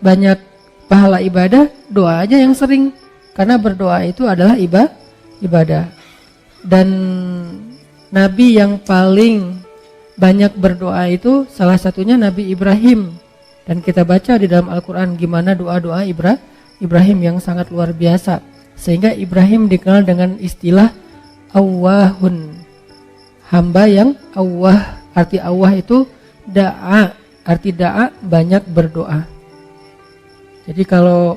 banyak pahala ibadah, doa aja yang sering. Karena berdoa itu adalah ibadah. Dan Nabi yang paling banyak berdoa itu salah satunya Nabi Ibrahim. Dan kita baca di dalam Al-Quran gimana doa-doa Ibrahim yang sangat luar biasa. Sehingga Ibrahim dikenal dengan istilah awwahun, hamba yang awwah. Arti awwah itu da'a, arti da'a banyak berdoa. Jadi kalau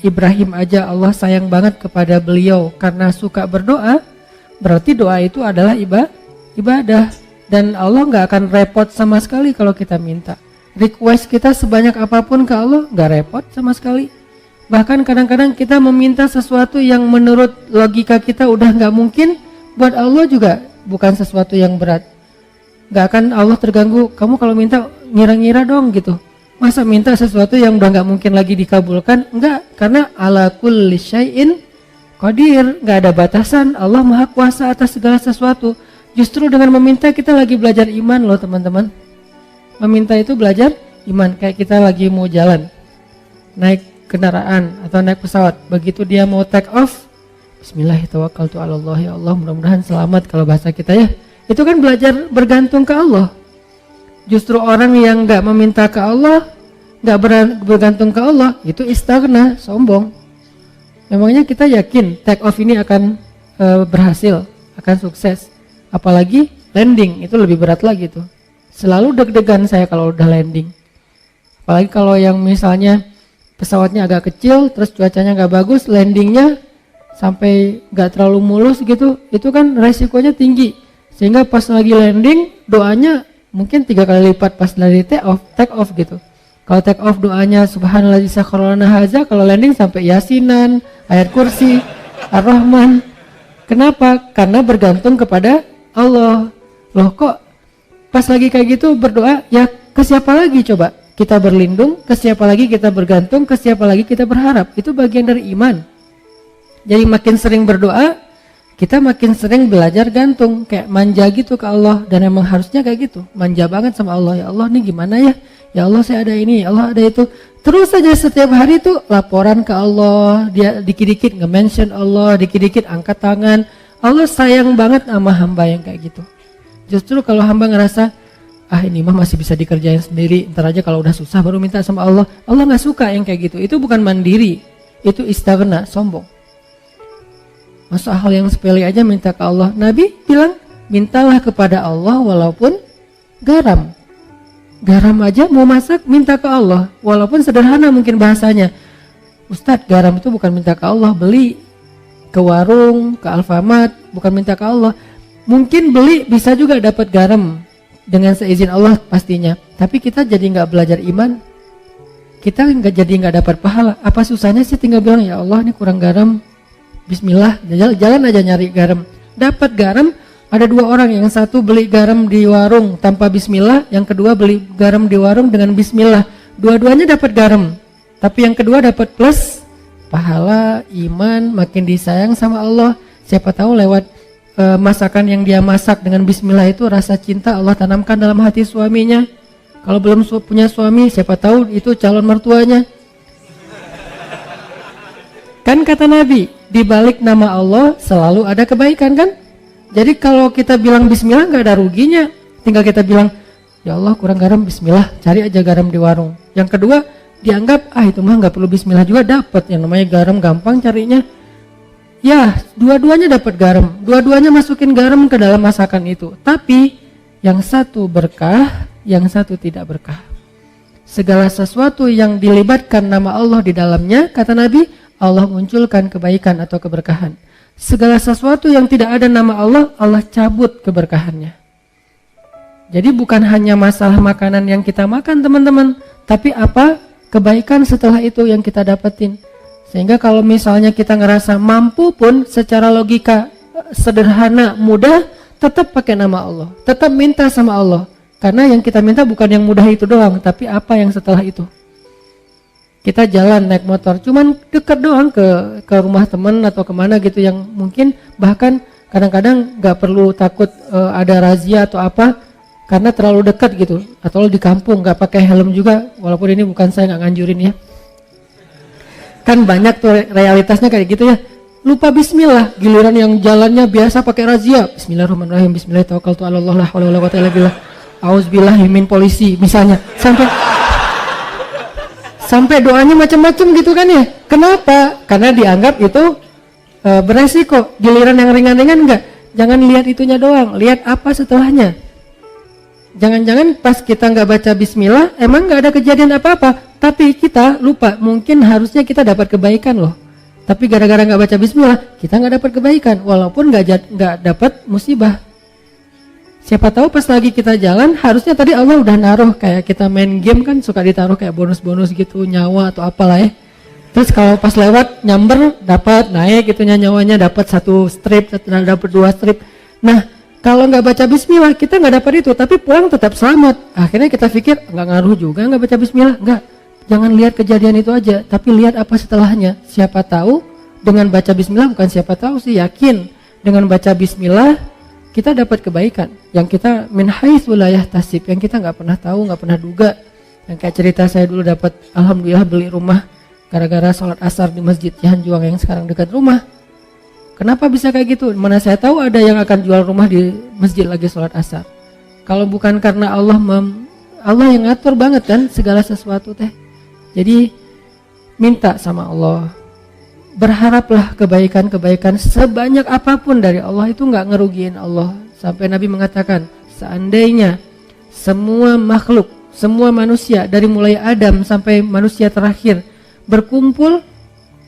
Ibrahim aja Allah sayang banget kepada beliau karena suka berdoa, berarti doa itu adalah ibadah. Dan Allah gak akan repot sama sekali kalau kita minta. Request kita sebanyak apapun ke Allah gak repot sama sekali. Bahkan kadang-kadang kita meminta sesuatu yang menurut logika kita udah gak mungkin, buat Allah juga bukan sesuatu yang berat. Gak akan Allah terganggu, kamu kalau minta ngira-ngira dong gitu. Masa minta sesuatu yang udah gak mungkin lagi dikabulkan? Enggak, karena ala kulli syai'in qadir, gak ada batasan. Allah maha kuasa atas segala sesuatu. Justru dengan meminta kita lagi belajar iman loh teman-teman. Meminta itu belajar iman. Kayak kita lagi mau jalan, naik kendaraan atau naik pesawat. Begitu dia mau take off, Bismillahirrahmanirrahim, ya Allah mudah-mudahan selamat kalau bahasa kita ya. Itu kan belajar bergantung ke Allah. Justru orang yang gak meminta ke Allah, gak bergantung ke Allah, itu istighna, sombong. Memangnya kita yakin take off ini akan berhasil, akan sukses. Apalagi landing, itu lebih berat lagi tuh. Selalu deg-degan saya kalau udah landing. Apalagi kalau yang misalnya pesawatnya agak kecil, terus cuacanya gak bagus, landingnya sampai gak terlalu mulus gitu, itu kan resikonya tinggi. Sehingga pas lagi landing, doanya mungkin 3 kali lipat pas dari take off gitu. Kalau take off doanya subhanallah sakharana haza, kalau landing sampai yasinan, ayat kursi, ar-rahman. Kenapa? Karena bergantung kepada Allah. Loh kok pas lagi kayak gitu berdoa, ya ke siapa lagi coba? Kita berlindung, ke siapa lagi kita bergantung, ke siapa lagi kita berharap. Itu bagian dari iman. Jadi makin sering berdoa, kita makin sering belajar gantung, kayak manja gitu ke Allah. Dan emang harusnya kayak gitu, manja banget sama Allah. Ya Allah nih gimana ya? Ya Allah saya ada ini, ya Allah ada itu. Terus saja setiap hari tuh laporan ke Allah. Dia dikit-dikit nge-mention Allah, dikit-dikit angkat tangan. Allah sayang banget sama hamba yang kayak gitu. Justru kalau hamba ngerasa, ini mah masih bisa dikerjain sendiri, ntar aja kalau udah susah baru minta sama Allah. Allah gak suka yang kayak gitu. Itu bukan mandiri, itu istighna, sombong. Masa hal yang sepele aja minta ke Allah. Nabi bilang, mintalah kepada Allah walaupun garam. Garam aja mau masak, minta ke Allah. Walaupun sederhana mungkin bahasanya. Ustadz, garam itu bukan minta ke Allah. Beli ke warung, ke Alfamart, bukan minta ke Allah. Mungkin beli bisa juga dapat garam dengan seizin Allah pastinya. Tapi kita jadi gak belajar iman. Kita jadi gak dapat pahala. Apa susahnya sih tinggal bilang, ya Allah ini kurang garam, Bismillah, jalan aja nyari garam. Dapat garam, ada 2 orang, yang satu beli garam di warung tanpa Bismillah, yang kedua beli garam di warung dengan Bismillah. Dua-duanya dapat garam, tapi yang kedua dapat plus pahala, iman, makin disayang sama Allah. Siapa tahu lewat masakan yang dia masak dengan Bismillah itu rasa cinta Allah tanamkan dalam hati suaminya. Kalau belum punya suami, siapa tahu itu calon mertuanya. Kan kata Nabi, di balik nama Allah selalu ada kebaikan kan? Jadi kalau kita bilang Bismillah gak ada ruginya. Tinggal kita bilang, ya Allah kurang garam, Bismillah, cari aja garam di warung. Yang kedua, dianggap itu mah gak perlu Bismillah juga dapat. Yang namanya garam gampang carinya. Ya, dua-duanya dapat garam. Dua-duanya masukin garam ke dalam masakan itu. Tapi yang satu berkah, yang satu tidak berkah. Segala sesuatu yang dilibatkan nama Allah di dalamnya, kata Nabi, Allah munculkan kebaikan atau keberkahan. Segala sesuatu yang tidak ada nama Allah, Allah cabut keberkahannya. Jadi bukan hanya masalah makanan yang kita makan teman-teman, tapi apa kebaikan setelah itu yang kita dapetin. Sehingga kalau misalnya kita ngerasa mampu pun secara logika sederhana, mudah, tetap pakai nama Allah, tetap minta sama Allah. Karena yang kita minta bukan yang mudah itu doang, tapi apa yang setelah itu. Kita jalan naik motor, cuman dekat doang ke rumah teman atau kemana gitu yang mungkin bahkan kadang-kadang gak perlu takut ada razia atau apa. karena terlalu dekat gitu, atau di kampung nggak pakai helm juga, walaupun ini bukan saya nggak nganjurin ya. Kan banyak tuh realitasnya kayak gitu ya. Lupa bismillah, giliran yang jalannya biasa pakai razia. Bismillahirrahmanirrahim, bismillahirrahmanirrahim, la haula wala quwwata illa billah. Auzubillahi min polisi misalnya. Sampai doanya macam-macam gitu kan ya. Kenapa? Karena dianggap itu beresiko. Giliran yang ringan-ringan enggak. Jangan lihat itunya doang, lihat apa setelahnya. Jangan-jangan pas kita nggak baca bismillah, emang nggak ada kejadian apa-apa, tapi kita lupa, mungkin harusnya kita dapat kebaikan loh. Tapi gara-gara nggak baca bismillah, kita nggak dapat kebaikan, walaupun nggak dapat musibah. Siapa tahu pas lagi kita jalan, harusnya tadi Allah udah naruh, kayak kita main game kan suka ditaruh kayak bonus-bonus gitu, nyawa atau apalah ya. Terus kalau pas lewat nyamber dapat naik itunya nyawanya, dapat 1 strip, dapat 2 strip. Nah, kalau nggak baca bismillah kita nggak dapat itu, tapi pulang tetap selamat. Akhirnya kita pikir nggak ngaruh juga nggak baca bismillah. Nggak, jangan lihat kejadian itu aja, tapi lihat apa setelahnya. Siapa tahu dengan baca bismillah, bukan siapa tahu sih, yakin dengan baca bismillah kita dapat kebaikan yang kita min haitsu la yahtasib, yang kita nggak pernah tahu, nggak pernah duga. Yang kayak cerita saya dulu dapat, alhamdulillah beli rumah gara-gara sholat asar di masjid Cihanjuang yang sekarang dekat rumah. Kenapa bisa kayak gitu? Mana saya tahu ada yang akan jual rumah di masjid lagi sholat asar. Kalau bukan karena Allah yang ngatur banget kan segala sesuatu teh. Jadi minta sama Allah, berharaplah kebaikan-kebaikan sebanyak apapun dari Allah, itu nggak ngerugiin Allah. Sampai Nabi mengatakan, seandainya semua makhluk, semua manusia dari mulai Adam sampai manusia terakhir berkumpul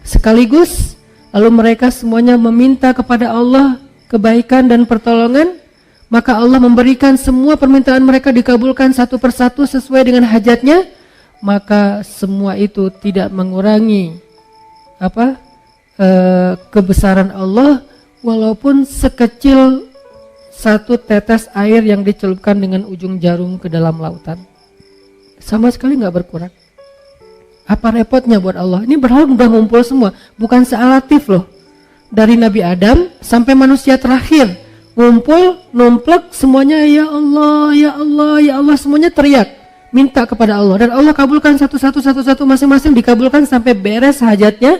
sekaligus, lalu mereka semuanya meminta kepada Allah kebaikan dan pertolongan, maka Allah memberikan semua permintaan mereka dikabulkan satu persatu sesuai dengan hajatnya, maka semua itu tidak mengurangi kebesaran Allah, walaupun sekecil satu tetes air yang dicelupkan dengan ujung jarum ke dalam lautan, sama sekali nggak berkurang. Apa repotnya buat Allah? Ini berharap udah ngumpul semua, bukan sealatif loh. Dari Nabi Adam sampai manusia terakhir, ngumpul, numplek semuanya, ya Allah, ya Allah, ya Allah, semuanya teriak, minta kepada Allah, dan Allah kabulkan satu-satu masing-masing dikabulkan sampai beres hajatnya.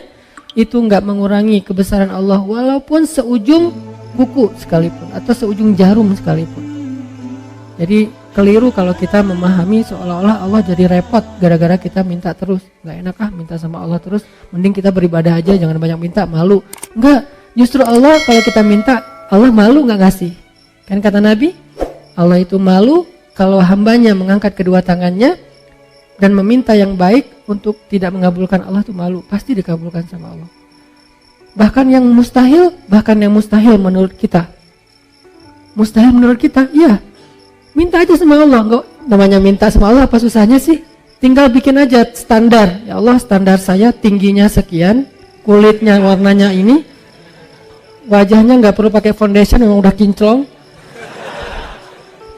Itu nggak mengurangi kebesaran Allah walaupun seujung kuku sekalipun atau seujung jarum sekalipun. Jadi keliru kalau kita memahami seolah-olah Allah jadi repot gara-gara kita minta terus. Nggak enak minta sama Allah terus, mending kita beribadah aja, jangan banyak minta, malu. Enggak, justru Allah kalau kita minta, Allah malu nggak ngasih. Kan kata Nabi, Allah itu malu kalau hambanya mengangkat kedua tangannya dan meminta yang baik untuk tidak mengabulkan Allah, itu malu, pasti dikabulkan sama Allah. Bahkan yang mustahil menurut kita, iya, minta aja sama Allah. Enggak, namanya minta sama Allah apa susahnya sih? Tinggal bikin aja standar. Ya Allah, standar saya tingginya sekian, kulitnya warnanya ini, wajahnya nggak perlu pakai foundation, memang udah kinclong,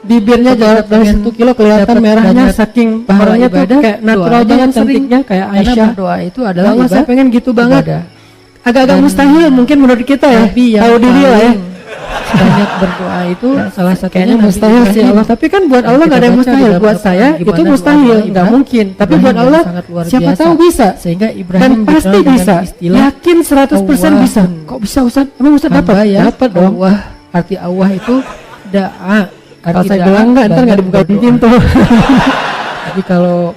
bibirnya jarak dari 1 kilo kelihatan merahnya, saking orangnya tuh kayak natural banget cantiknya, kayak Aisyah. Doa itu adalah Allah, saya pengen gitu banget. Agak-agak mustahil mungkin menurut kita ya, tahu diri lah ya. Banyak berdoa itu salah satunya mustahil sih Allah, tapi kan buat Allah nggak ada yang mustahil. Buat saya itu mustahil, nggak mungkin, tapi buat Allah siapa tahu bisa, sehingga Ibrahim dan pasti bisa, yakin 100% bisa. Kok bisa Ustaz? Emang Ustaz dapat? Dapat dong. Arti Allah itu doa. Kalau saya bilang ntar nggak dibuka pintu. Tapi kalau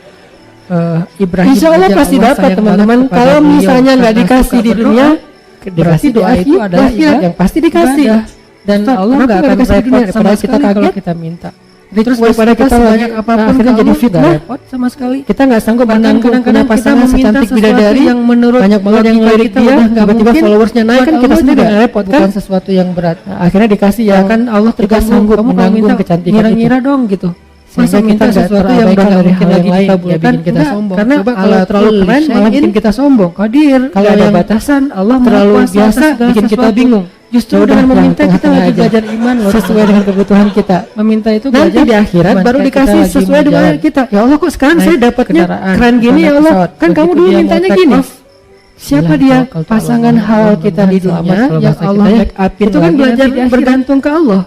Ibrahim, insya Allah pasti dapat teman-teman. Kalau misalnya nggak dikasih di dunia, berarti doa itu adalah yang pasti dikasih. Dan Allah nggak akan repot sama kita kalau kita minta. Terus daripada kita banyak apapun akhirnya jadi fitnah, repot sama sekali. Kita nggak sanggup menanggung punya pasangan secantik bidadari yang menurut banyak banget yang ngelirik dia, tiba-tiba followersnya naik, kan kita sendiri nggak repot kan? Bukan sesuatu yang berat. Akhirnya dikasih ya kan, Allah tergantung kamu menanggung kecantikan itu. Ngira-ngira dong gitu. Masa kita sesuatu yang udah nggak mungkin lagi dikabulkan, kita sombong. Karena kalau terlalu keren malah bikin kita sombong. Qadir, kalau ada batasan Allah terlalu biasa bikin kita bingung. Justru dengan meminta kita lagi belajar iman loh, sesuai dengan kebutuhan kita. Meminta itu nanti di akhirat baru dikasih sesuai dengan kita. Ya Allah, kok sekarang saya dapatnya keren gini ya Allah, kan kamu dulu mintanya gini. Siapa dia? Pasangan halal kita di dunia yang Allah make upin. Itu kan belajar bergantung ke Allah.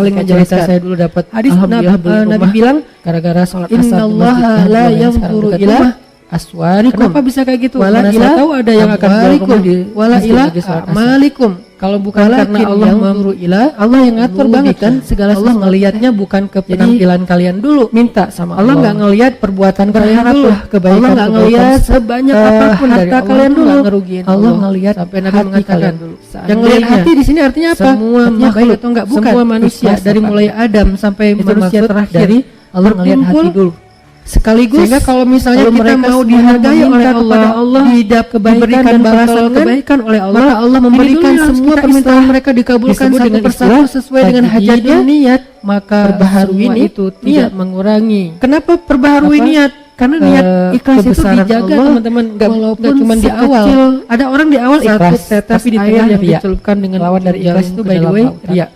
saling menjelaskan. Saya dulu dapat hadis alhamdulillah beli Nabi rumah bilang gara-gara sholat asar di innallaha masjid la yang sekarang yanzuru dekat ila rumah. aswarikum. Kenapa bisa kayak gitu? Wala Mana ila saya tahu ada yang akan amwalikum. Wala ila amalikum. Kalau bukan karena Allah memburu ila, Allah yang ngatur banget kan segala Allah ngelihatnya bukan ke penampilan kalian dulu, minta sama Allah nggak ngelihat perbuatan kalian dulu, kebaikan, Allah nggak ngelihat sebanyak apapun dari harta Allah kalian dulu, ngerugiin Allah ngelihat sampai Nabi hati mengatakan kalian dulu. yang ngelihat hati di sini artinya apa? Semua Artinya baik makhluk atau enggak? Bukan. semua manusia Ikhlas dari mulai Adam sampai Itu manusia maksud terakhir dari Allah ngelihat hati dulu. Sekaligus Sehingga kalau misalnya kalau kita mereka mau semua dihargai oleh meminta Allah, kepada Allah, diberikan dan balasan pertolongan, kebaikan oleh Allah, maka Allah memberikan ini dulu semua kita permintaan istilah mereka dikabulkan disebut satu dengan persatu istilah sesuai dengan hajatnya. tajdidun niat, maka Perbaharui semua ini itu niat. tidak mengurangi. Kenapa perbaharui Apa? niat? Karena niat ikhlas itu kebesaran dijaga Allah, teman-teman, walaupun cuma di awal. sekecil Ada orang di awal satu ikhlas, tetes tapi di air tengah yang ria. dicelupkan dengan Lawan dari ikhlas jarum itu ke by the dalam way lautan. ria.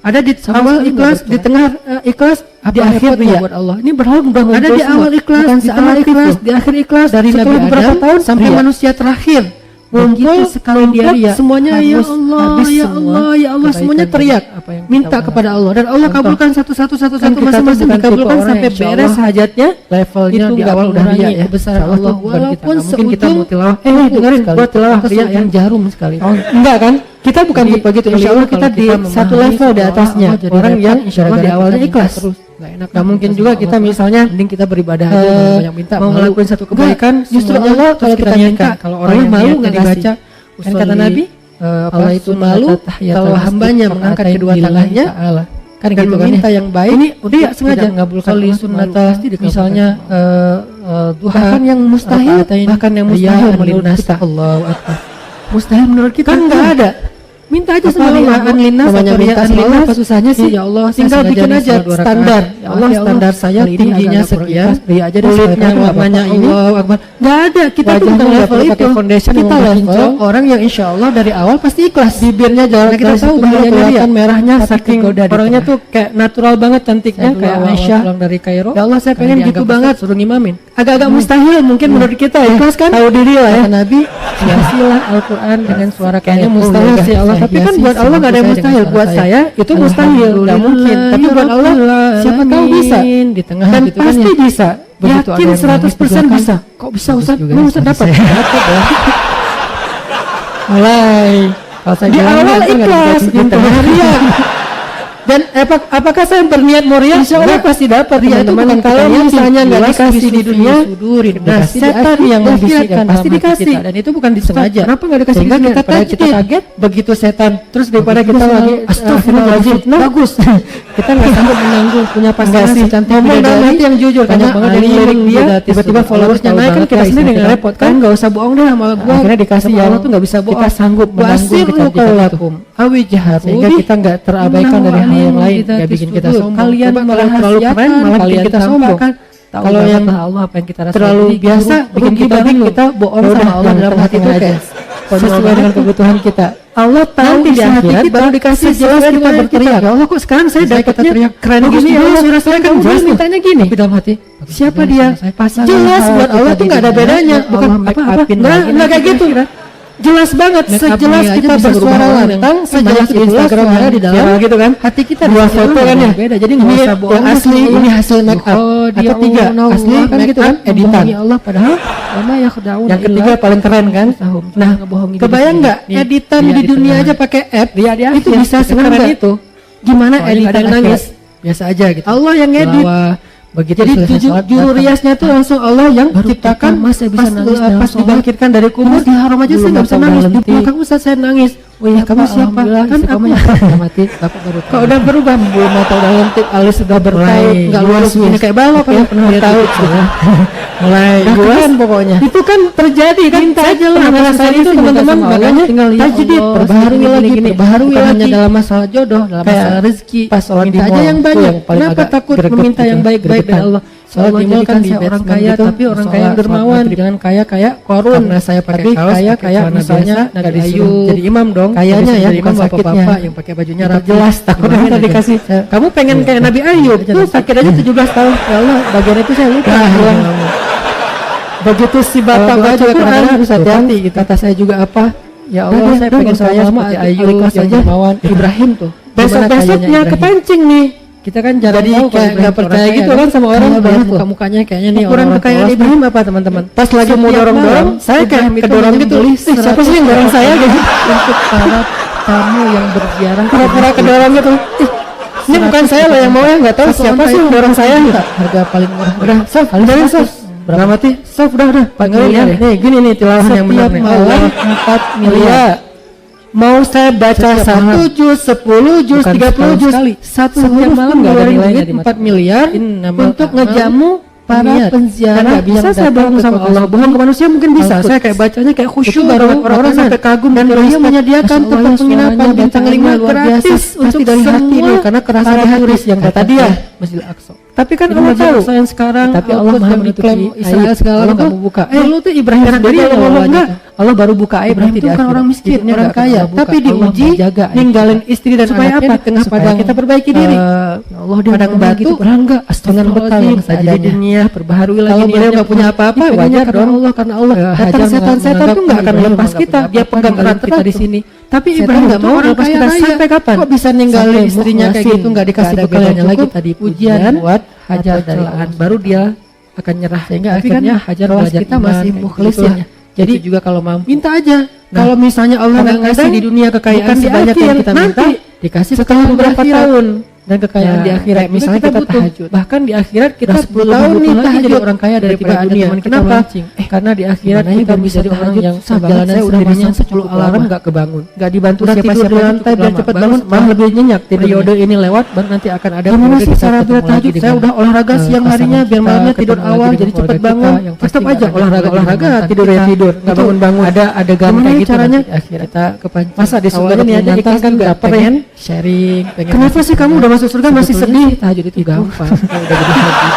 Ada di Sama awal sekali ikhlas, nggak di tengah ikhlas, di akhir ria. buat Allah. Ini berhal udah Ada di awal ikhlas, di tengah ikhlas, di akhir ikhlas, Dari setelah Nabi beberapa Adam tahun sampai ria. manusia terakhir. Begitu Ngumpul sekali dia komplek, ria, semuanya ya habis Allah, ya semua Allah, ya Allah, kebaikan semuanya dan teriak, apa yang kita minta harapkan. kepada Allah dan Allah Contoh, kabulkan satu-satu kan kita tuh masing-masing bukan dikabulkan tipe orang sampai yang insya beres Allah hajatnya. levelnya Itu di nggak awal udah mengurangi ria ya, kebesaran Insya Allah. bukan kita. Walaupun Mungkin kita seujung- mau tilawah, dengerin, sekali. buat tilawah Atau ria seujung ya. jarum sekali. Oh, enggak kan? Kita bukan Jadi, tipe gitu. Insya Allah kita kalau di kita satu memahami level di semua atasnya. Allah jadi Orang repot, yang insya Allah di gara-gara awalnya kita ikhlas. minta terus. Nggak enak. Gak mungkin juga kita misalnya mending kita beribadah aja, eh, banyak minta mau malu. ngelakuin satu kebaikan, justru Semuanya Allah terus kalau kita minta, kalau orang Allah yang malu niatnya nggak dibaca, dikasih. Kan kata usolli, Nabi, Allah itu malu kalau hambanya mengangkat kedua tangannya kan dan gitu kan meminta ya. yang baik. Ini dia sengaja mengabulkan Sholli umat sunnata, malu, pasti dikabulkan misalnya duha, bahkan yang mustahil, rakaatain, bahkan yang riyaan mustahil menurut linnas, kita, Allahu Akbar. mustahil menurut kita Kan nggak ada. Minta aja sama Apa Allah. riyaan linnas Namanya atau minta riyaan sama Allah, linnas, apa susahnya sih? Ya Allah, saya tinggal sengaja bikin nih aja sholat 2 rakaat. standar. Ya Allah, standar saya kali ini tingginya agak kurang sekian, ikhlas, ria aja deh, kulitnya sekali-kali nggak warnanya apa-apa. ini. Allahu Akbar. Nggak ada, kita tuh Wajahnya bukan nggak level perlu itu. pakai foundation Kita yang level kinclong. orang yang insya Allah dari awal pasti ikhlas. Bibirnya jalan Karena kita tahu bahayanya kelihatan merahnya tapi saking goda di orangnya tengah. tuh kayak natural banget cantiknya Saya kayak dulu awal Aisyah pulang dari Kairo. Ya Allah, saya Karena pengen dianggap gitu banget. ustaz, suruh ngimamin. Agak-agak mustahil mungkin menurut kita ya. Ikhlas kan? Tahu diri lah ya. Kata Nabi, hiasilah Al-Quran dengan suara Kayaknya kayak mustahil sih Allah, tapi kan buat Allah nggak ada yang mustahil. Buat saya itu mustahil, nggak mungkin. Tapi buat Allah siapa tahu bisa. di tengah Dan gitu kan pasti ya. bisa. Begitu ada Yakin yang 100% nangis bisa. juga Kok bisa bagus Ustaz? juga Emang ya, Ustaz tapi dapat? saya- Dapat ya. Mulai. Kalau saya Di bilang, awal "Nanti nggak ikhlas, digaji di kita." tengah ria. Dan apakah saya berniat mau ria? Insya Allah pasti dapat. Ria itu bukan kalau misalnya nggak dikasih di dunia, nah setan yang membisikkan pasti dikasih. Dan itu bukan disengaja. Kenapa nggak dikasih? Sehingga kita Daripada kita kaget, begitu setan. Terus daripada Begitu kita selalu, lagi astagfirullahaladzim, bagus. kita nggak sanggup menanggung punya pasangan Enggak sih, secantik ngomong dalam bidadari. hati yang jujur. Banyak Banyak banget banget yang yang lirik lirik dia, dia, tiba-tiba followersnya naik kan kita sendiri nggak repot kan? Nggak usah bohong deh sama gua. Akhirnya dikasih Sama yang Allah tuh nggak bisa bohong. kita sanggup menanggung Wasirru kecantikan qaulakum awi jaharu Sehingga bih. kita nggak terabaikan dari hal yang lain, Kita nggak bikin kita sudur. sombong. Kalian Coba kalau merahasiakan, terlalu keren, malah bikin kalian kita sombong. tampakkan. Tahu Kalau banget yang lah Allah apa yang kita rasain. terlalu Jadi biasa bikin rugi kita banget bingung. kita bohong Ya sama udah, Allah yang dalam hati tengah-tengah itu aja. kayak sesuai dengan kebutuhan kita. Allah tahu Nanti di isi hati akhirat kita, baru dikasih sejelas sesuai kita dengan berteriak. kita. Ya Allah, kok sekarang saya Misalnya kita dapatnya teriak, keren bagus gini ya juga, Allah, suara saya kan bagus jelas juga. mintanya gini. Tapi dalam hati, Siapa dia? Pasangan Jelas hal buat kita Allah di tuh nggak ada dunia, bedanya. Allah Bukan make apa-apa. upin Nggak lagi kayak nanti gitu. kira. Jelas banget, Make up sejelas dia aja kita bisa bersuara berubah orang lantang, yang sejelas banyak di itulah Instagram suara ada di dalam gitu kan. hati kita Dua di foto kan ya. beda, jadi nggak Ini usah bohong yang asli, sama ini Allah. hasil make up. Oh, dia Atau tiga, Allah, asli kan make gitu up, kan editan. editan Allah padahal wama yakhda'un Yang ketiga paling keren kan. Nah, ngebohongin kebayang nggak editan di dunia aja pakai app, itu bisa sekeren itu. Gimana editan nangis? Biasa aja gitu. Allah yang ngedit. Begitu Jadi selesai sholat, juru datang. riasnya tuh langsung Allah yang Baru ciptakan. pertama saya bisa nangis dalam pas sholat. dibangkitkan dari kubur di haram aja saya Belum nggak bisa apa nangis. udah Di lentik. belakang Ustaz saya nangis. Oh iya, kamu siapa? Kan aku mati. Bapak baru kok udah berubah, bulu mata udah lentik, alis sudah bertaut, nggak lurus ini kayak balok ya, pernah bertaut. mulai Keren pokoknya. Itu kan terjadi kan. Saya pernah ngerasain itu teman-teman, makanya tajdid, perbaharui lagi, perbaharui bukan lagi. hanya dalam masalah jodoh, dalam Kayak masalah rezeki. Pas sholat di Minta aja mall, yang tuh banyak. yang paling Kenapa agak takut greget meminta gitu, yang baik-baik dari gregetan. Allah? Sholat Allah di mall jadikan kan di saya orang basement kaya, gitu, tapi orang sholat kaya yang dermawan. maghrib. Jangan kaya kayak Korun. Karena saya pakai Tapi kaos, kaya pakai kayak celana misalnya biasa, nggak Nabi disuruh Ayub. jadi imam dong. Kayaknya Nggak ya, disuruh jadi bukan imam sakitnya. bapak-bapak yang pakai bajunya Itu rapi. jelas takut Gimana nanti aja? dikasih. Kamu pengen kayak Nabi Ayub aja tuh nanti. sakit aja 17 tahun. Ya Allah, bagian itu saya lupa. bilang. Begitu si bapak Kalau doa baca juga Quran kadang-kadang harus hati-hati gitu. Kata saya juga apa? Ya Allah, Udah, saya udah, pengen nggak usah kaya lama, seperti hati Ayub ikhlas yang aja. dermawan. Ibrahim tuh. Besok-besoknya kepancing nih. Kita kan jarang jadi tahu kayak nggak percaya gitu kan sama orang banget muka-mukanya kayaknya nih ukuran orang kekayaan Ibrahim apa teman-teman? Pas lagi mau dorong-dorong, saya kayak kedorong gitu. Siapa sih yang dorong saya gitu? Untuk para tamu yang berziarah Pura-pura kedorong gitu. Ini bukan saya loh yang mau ya, nggak tahu siapa sih yang dorong saya gitu. Harga paling murah. Udah, Sof, udah Sof. Nggak mati, Sof, udah. Panggilin ya. Nih, gini nih tilawahan yang benar nih. malam 4 miliar. Mau saya baca 1 juz, 10 juz, 30 juz, satu Setiap huruf malam pun nggak ada ngeluarin nilainya duit di mata 4 miliar untuk ngejamu para niat. penziarah. Nggak bisa Saya bohong sama Allah, bohong ke manusia mungkin bisa. Saya kayak bacanya kayak khusyuk, orang-orang sampai kagum dan beliau menyediakan tempat penginapan bintang 5 gratis untuk dari hati semua nih, karena kerasa para di hati turis yang kata dia. Masjidil Aqsa. Tapi kan Ini Allah Masjidil tahu Aqsa yang sekarang tapi Allah maha menutupi Israel aib. segala Allah nggak mau buka. Dulu tuh Ibrahim sendiri yang ngomong enggak. Allah baru buka aib Ibrahim nanti itu di kan akhirat. orang miskin, Hidupnya orang nggak akan kaya, Allah buka. tapi Allah diuji menjaga aib. ninggalin istri dan Supaya anaknya apa? di tengah Supaya padang kita perbaiki diri. Ya Allah dia Padang ngomong batu gitu, berangga dengan bekal yang saja di dunia perbaharui lagi. Kalau beliau nggak punya apa-apa wajar dong. Karena Allah Datang setan-setan tuh nggak akan melepas kita, dia pegang erat kita di sini. Tapi Ibrahim nggak mau lepas kita sampai kapan? Kok bisa ninggalin istrinya kayak gitu, nggak dikasih bekal yang lagi cukup? tadi Ujian buat Hajar dari celaan, baru dia akan nyerah. Sehingga tapi kan akhirnya Hajar kelas belajar kita iman, masih kayak mukhlis gitu ya. lah. Jadi Itu juga kalau mampu. minta aja. Kalau misalnya Allah nggak ngasih di dunia kekayaan bukan di sebanyak yang akhir, kita minta, nanti dikasih setelah beberapa tahun. Dan kekayaan Ya, di akhirat kayak misalnya kita kita butuh. tahajud. Bahkan di akhirat kita Udah 10 10 tahun nih lagi tahajud jadi orang kaya daripada Tiba-tiba ada dunia. teman kita Kenapa? mancing. Karena di akhirat Gimana ya kita biar bisa bisa tahajud tahajud yang sebanget jalan saya udah udah masang masang 10 cukup alarm lama. nggak kebangun. Nggak dibantu Udah siapa-siapa tidur biar cukup cepat lama. bangun, Baru malah lebih nyenyak. Periode ini lewat baru nanti akan ada Gimana sih kita cara ketemu bertahajud? lagi Saya dengan, udah olahraga siang pasangan harinya biar kita, malamnya tidur ketemu lagi awal dengan jadi keluarga cepat kita, bangun. yang Tetap pasti aja nggak akan olahraga lagi tidur ya tidur nggak Itu bangun-bangun. Ada adegan Gimana kayak ya gitu caranya? nanti di akhirat. Kita kepancing. Masa di surga Awalnya niatnya menantang ikhlas kan juga, baper ya. pengen sharing, pengen Kenapa sih kamu udah masuk surga masih Sebetulnya sedih? sih tahajud itu gampang. Udah jadi haji.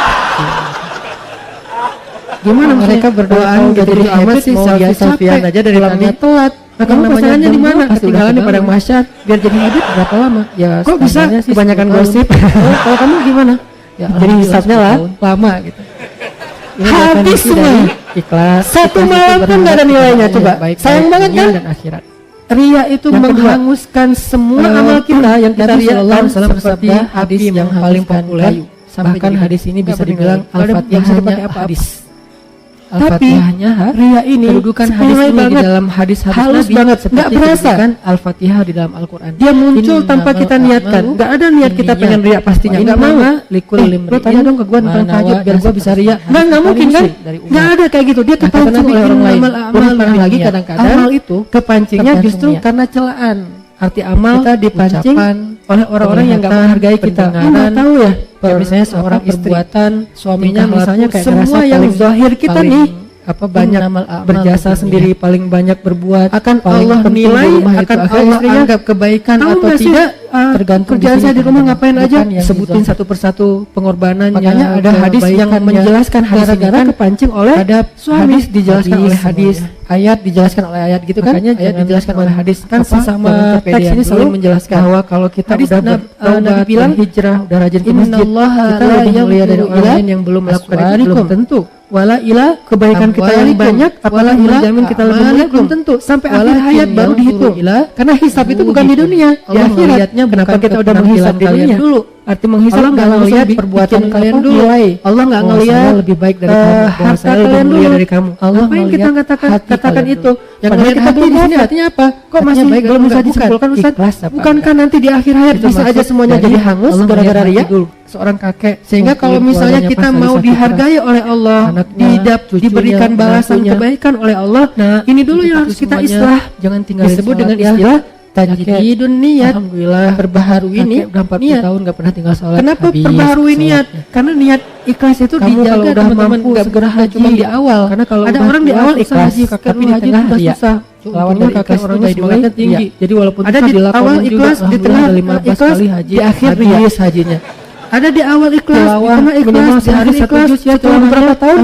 Gimana mereka berdoa udah jadi amat sih selfie-selfian aja dari pulangnya telat. Nah, kamu namanya pasangannya di jomblo mana? pasti Ketinggalan udah di padang kebangun. mahsyar. Biar jadi habib berapa lama? Ya, Kok bisa standarnya sih kebanyakan 10 tahun. gosip? Kalau kamu gimana? Ya, Jadi alhamdulillah hisapnya 10 lah tahun. lama gitu. Ini Habis definisi semua. dari ikhlas. Satu Ikhlas itu malam pun berharap nggak ada kepada nilainya, Allah coba. yang baik-baik Sayang banget dunia kan? dan akhirat. Ria itu Yang kedua, menghanguskan semua amal kita yang kita Nabi riakan SAW seperti bersabda, hadis api yang paling menghanguskan populer. kayu sampai Bahkan jadi hadis ini nggak bisa bernilai. dibilang Nggak bisa Al-Fatihahnya dipakai apa-apa. hadis. Tapi Al-Fatihahnya Ria ini kedudukan hadis sepele ini di banget. dalam hadis-hadis halus Nabi banget, seperti nggak berasa. kedudukan Al-Fatihah di dalam Al-Quran. Dia muncul Innamal tanpa kita niatkan. a'malu Nggak ada niat kita binniyat. pengen riak pastinya. Wa Nggak mau. innama likulli Lo imri'in tanya dong ke gua tentang ma tahajud nawa biar gua bisa riak. hadis Nggak mungkin kan? muslim dari umat. Nggak ada kayak gitu. Dia Nah, kata kepancing Nabi oleh orang lain. innamal a'malu Lebih parah lagi binniyat. kadang-kadang Amal itu kepancingnya tergantung justru niat. karena celaan. Arti amal Kita dipancing ucapan, oleh orang-orang yang nggak penglihatan, menghargai kita. pendengaran, Nggak tahu ya. kayak misalnya seorang istri, perbuatan suaminya tingkah misalnya laku, kayak semua ngerasa yang paling zahir kita paling nih apa banyak innamal a'malu berjasa binniyat. sendiri, paling banyak berbuat, akan Paling Allah penting di nilai, rumah itu akan akhirnya Allah istrinya anggap kebaikan tahu atau nggak sih, tidak, tergantung kerjaan di sini saya di rumah teman-teman. ngapain aja, Bukan yang sebutin dizahir. satu persatu pengorbanannya. Makanya ada hadis yang kebaikannya. menjelaskan hadis ini gara-gara kan kepancing oleh ada suami, hadis dijelaskan hadis oleh hadis, semuanya. ayat dijelaskan oleh ayat gitu kan, Makanya ayat jangan dijelaskan oleh hadis kan apa, sesama jangan teks kepedean ini dulu saling menjelaskan bahwa kalau kita hadis udah Nabi bilang hijrah, udah rajin ke masjid, Innallaha kita la lebih mulia dari yanzuru orang ila lain yang belum melakukan itu, belum aswarikum. tentu. Wala ila kebaikan kita yang Amwalikum. banyak apalagi Wala ila menjamin kita lebih mulia a'malikum. belum tentu sampai akhir Walakin hayat baru yanzuru dihitung ila karena hisab itu bukan di dunia di Allah akhirat. melihatnya Kenapa bukan kita ke udah menghisab di penampilan dunia kalian dulu? Arti menghisab Allah nggak nggak ngelihat langsung perbuatan bikin kalian apa, dulu. nilai. Allah nggak Bahwa ngelihat saya lebih baik dari kamu, bahwa harta saya lebih kalian mulia dulu dari kamu. Allah Ngapain kita melihat katakan hati kalian itu? dulu. Yang Padahal ngelihat kita hati belum di sini dapat. artinya apa? Kok Artinya masih baik belum atau bisa enggak? disimpulkan Bukan. Ustaz? Ikhlas apa Bukankah nanti di akhir hayat Itu bisa aja maksud semuanya dari jadi hangus Allah gara-gara melihat ria? hati dulu. Seorang kakek sehingga Untuk kalau misalnya keluarganya kita pas mau hari dihargai oleh Allah, anaknya, cucunya, diberikan balasan menantunya. kebaikan oleh Allah, Nah, ini dulu itu yang harus kita semuanya islah. jangan tinggalin Disebut sholat dengan ya. istilah Kakek, tajdidun niat. Alhamdulillah Perbaharui kakek udah 40 niat. tahun gak pernah tinggal sholat. Kenapa habis perbaharui niat? sholatnya. Karena niat ikhlas itu Kamu dijaga kalau udah teman-teman, mampu nggak segera bukan cuma haji. di awal. Karena kalau ada udah orang di tua awal susah ikhlas, haji, kakek tapi lu di haji tengah udah ria. susah. Lawannya Untungnya kakek ikhlas orangnya itu by the way semangatnya tinggi. ria. Jadi walaupun Ada susah di dilakukan awal juga, ikhlas, di alhamdulillah tengah ada 15 ikhlas, kali haji, di akhir ria. habis hajinya. Ada di awal ikhlas, di Tilawah tengah ikhlas, minimal di sehari akhir 1 ikhlas, juz ya, setelah beberapa tilawahnya. tahun